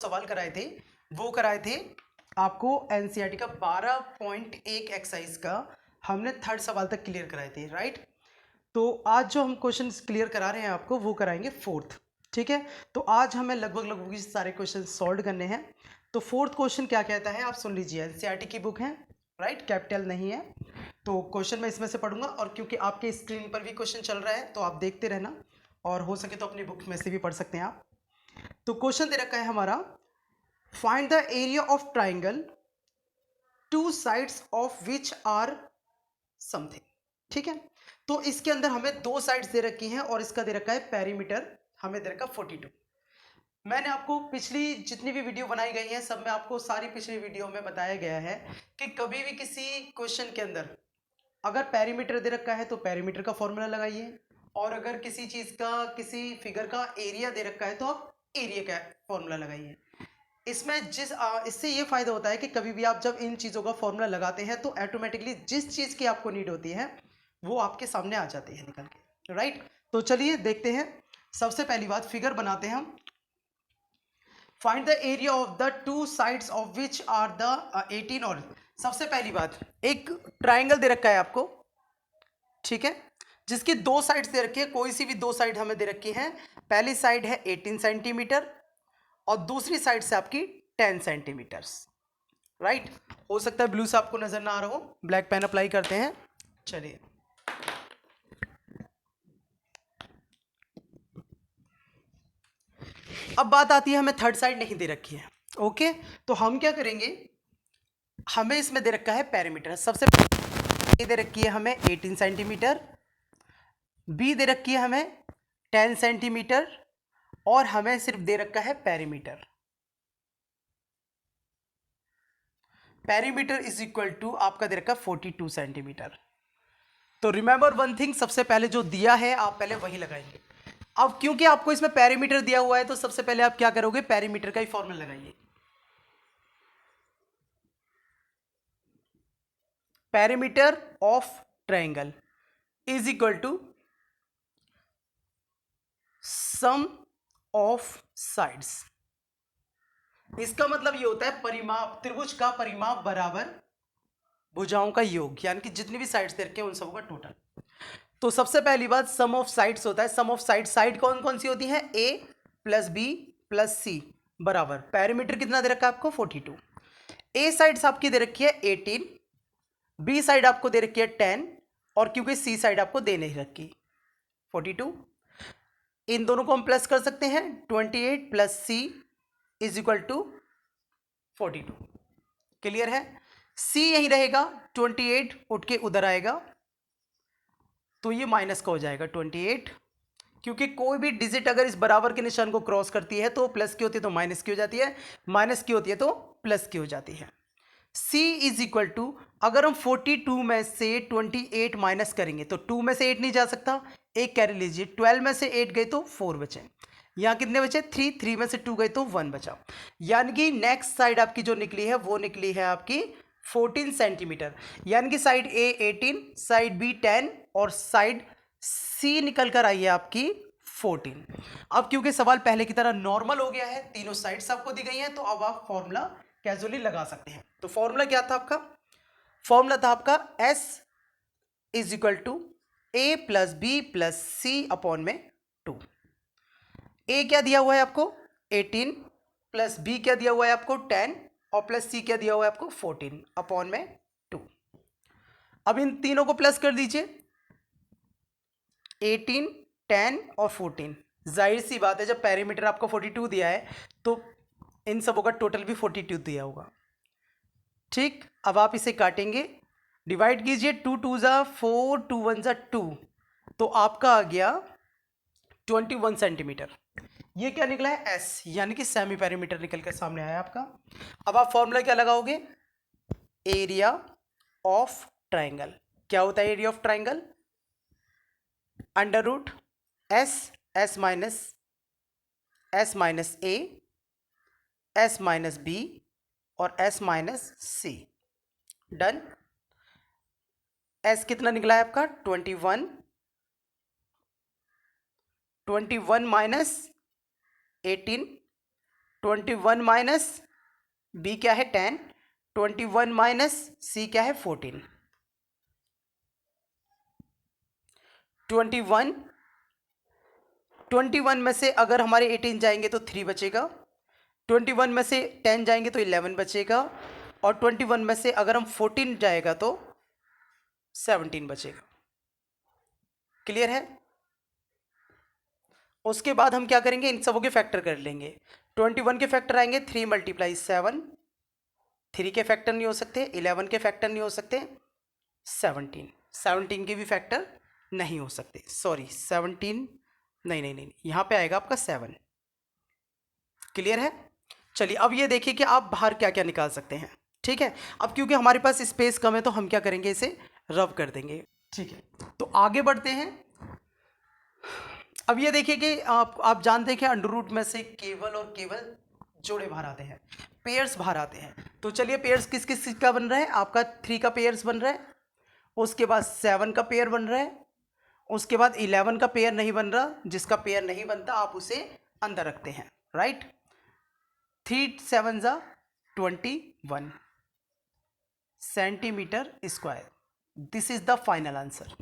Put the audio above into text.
सवाल कराए थे वो कराए थे आपको एनसीईआरटी का 12.1 एक्सरसाइज का हमने थर्ड सवाल तक क्लियर कराए थे, राइट। तो आज जो हम क्वेश्चन क्लियर करा रहे हैं आपको वो कराएंगे फोर्थ, ठीक है। तो आज हमें लगभग ये सारे क्वेश्चन सॉल्व करने हैं। तो फोर्थ क्वेश्चन क्या कहता है आप सुन लीजिए। एनसीईआरटी की बुक है, राइट, कैपिटल नहीं है। तो क्वेश्चन मैं इसमें से पढ़ूंगा और क्योंकि आपके स्क्रीन पर भी क्वेश्चन चल रहा है तो आप देखते रहना और हो सके तो अपनी बुक में से भी पढ़ सकते हैं आप। तो क्वेश्चन दे रखा है हमारा, find the area of triangle two sides of which are something, ठीक है। तो इसके अंदर हमें दो साइड्स दे रखी हैं और इसका दे रखा है पेरीमीटर हमें दे रखा 42। मैंने आपको पिछली जितनी भी वीडियो बनाई गई है सब में आपको सारी पिछली वीडियो में बताया गया है कि कभी भी किसी क्वेश्चन के अंदर अगर पेरीमीटर दे रखा है तो पेरीमीटर का फॉर्मूला लगाइए और अगर किसी चीज का किसी फिगर का एरिया दे रखा है तो आप एरिया का फॉर्मूला लगाइए। इसमें इससे ये फायदा होता है कि कभी भी आप जब इन चीज़ों का फॉर्मूला लगाते हैं तो ऑटोमेटिकली जिस चीज़ की आपको नीड होती है वो आपके सामने आ जाती है निकल के, राइट। तो चलिए देखते हैं। सबसे पहली बात फिगर बनाते हैं हम। Find the area of the two sides of which are the 18 और सबसे पहली बात, एक ट्राइंगल दे रखा है आपको, ठीक है, जिसकी दो साइड्स दे रखी है। कोई सी भी दो साइड हमें दे रखी है। पहली साइड है 18 सेंटीमीटर और दूसरी साइड से आपकी 10 सेंटीमीटर, राइट। हो सकता है ब्लू से आपको नजर ना आ रहा हो, ब्लैक पेन अप्लाई करते हैं। चलिए अब बात आती है, हमें थर्ड साइड नहीं दे रखी है, ओके। तो हम क्या करेंगे, हमें इसमें दे रखा है पेरीमीटर। सबसे पहले दे रखी है हमें 18 सेंटीमीटर, बी दे रखी है हमें 10 सेंटीमीटर और हमें सिर्फ दे रखा है perimeter. Perimeter is equal to आपका दे रखा है 42 सेंटीमीटर। तो रिमेंबर वन थिंग, सबसे पहले जो दिया है आप पहले वही लगाएंगे। अब क्योंकि आपको इसमें पेरीमीटर दिया हुआ है तो सबसे पहले आप क्या करोगे, पेरीमीटर का ही फॉर्मूला लगाइए। Perimeter of triangle is equal to sum of sides. इसका मतलब ये होता है परिमाप, त्रिभुज का परिमाप बराबर भुजाओं का योग, यानी कि जितनी भी साइड्स दे रखे हैं उन सबका टोटल। तो सबसे पहली बात सम ऑफ साइड्स होता है। सम ऑफ साइड, साइड कौन कौन सी होती है, ए प्लस बी प्लस सी बराबर पेरीमीटर कितना दे रखा है आपको 42। ए साइड्स आपकी दे रखी है 18, बी साइड आपको दे रखी है 10 और क्योंकि सी साइड आपको दे नहीं रखी 42। इन दोनों को हम प्लस कर सकते हैं, 28 plus C is equal to 42। Clear है। सी यही रहेगा, 28 उठ के उधर आएगा तो ये माइनस का हो जाएगा 28, क्योंकि कोई भी डिजिट अगर इस बराबर के निशान को क्रॉस करती है तो प्लस की होती है तो माइनस की हो जाती है, माइनस की होती है तो प्लस की हो जाती है। C इज इक्वल टू, अगर हम 42 में से 28 माइनस करेंगे तो 2 में से 8 नहीं जा सकता, एक कैरी लीजिए, 12 में से 8 गए तो 4 बचे, यहाँ कितने बचे 3, 3 में से 2 गए तो 1 बचा। यानी कि नेक्स्ट साइड आपकी जो निकली है वो निकली है आपकी 14 सेंटीमीटर, यानी कि साइड A 18, साइड B 10 और साइड C निकल कर आई है आपकी 14। अब क्योंकि सवाल पहले की तरह नॉर्मल हो गया है, तीनों साइड्स आपको दी गई हैं, तो अब आप फॉर्मूला कैजुअली लगा सकते हैं। तो फॉर्मूला क्या था आपका, फॉर्मूला था आपका S is equal to A plus B plus C upon में 2। ए क्या दिया हुआ है आपको 18 प्लस बी क्या दिया हुआ है आपको 10 और प्लस सी क्या दिया हुआ है आपको 14 अपॉन में 2। अब इन तीनों को प्लस कर दीजिए, 18, 10 और 14। जाहिर सी बात है जब पेरीमीटर आपको 42 दिया है तो इन सबों का टोटल भी 42 दिया होगा, ठीक। अब आप इसे काटेंगे, डिवाइड कीजिए, 2 2 ज़ा 4, 2 1 ज़ा 2, तो आपका आ गया 21 सेंटीमीटर। ये क्या निकला है एस, यानी कि सेमी पेरीमीटर निकल कर सामने आया आपका। अब आप फॉर्मूला क्या लगाओगे, एरिया ऑफ ट्राइंगल। क्या होता है area of triangle, under root S minus A, S minus B और S minus C. Done. S कितना निकला है आपका 21, 21 माइनस 18, 21 माइनस बी क्या है 10, 21 माइनस सी क्या है 14, 21 में से अगर हमारे 18 जाएंगे तो 3 बचेगा, 21 में से 10 जाएंगे तो 11 बचेगा, और 21 में से अगर हम 14 जाएगा तो 17 बचेगा। क्लियर है? उसके बाद हम क्या करेंगे, इन सबों के फैक्टर कर लेंगे। 21 के फैक्टर आएंगे 3 × 7, 3 के फैक्टर नहीं हो सकते, 11 के फैक्टर नहीं हो सकते, 17 के भी फैक्टर नहीं हो सकते, सॉरी 17 नहीं, यहाँ पे आएगा आपका 7। क्लियर है? चलिए अब ये देखिए कि आप बाहर क्या क्या निकाल सकते हैं। ठीक है, अब क्योंकि हमारे पास स्पेस कम है तो हम क्या करेंगे, इसे रब कर देंगे। ठीक है, तो आगे बढ़ते हैं। अब ये देखिए कि आप जानते हैं कि अंडर रूट में से केवल और केवल जोड़े बाहर आते हैं, पेयर्स बाहर आते हैं। तो चलिए पेयर्स किस किस का बन रहा है, आपका 3 का पेयर्स बन रहा है, उसके बाद 7 का पेयर बन रहा है, उसके बाद 11 का पेयर नहीं बन रहा, जिसका पेयर नहीं बनता आप उसे अंदर रखते हैं, right. 3 7 = 21 centimetre square. This is the final answer.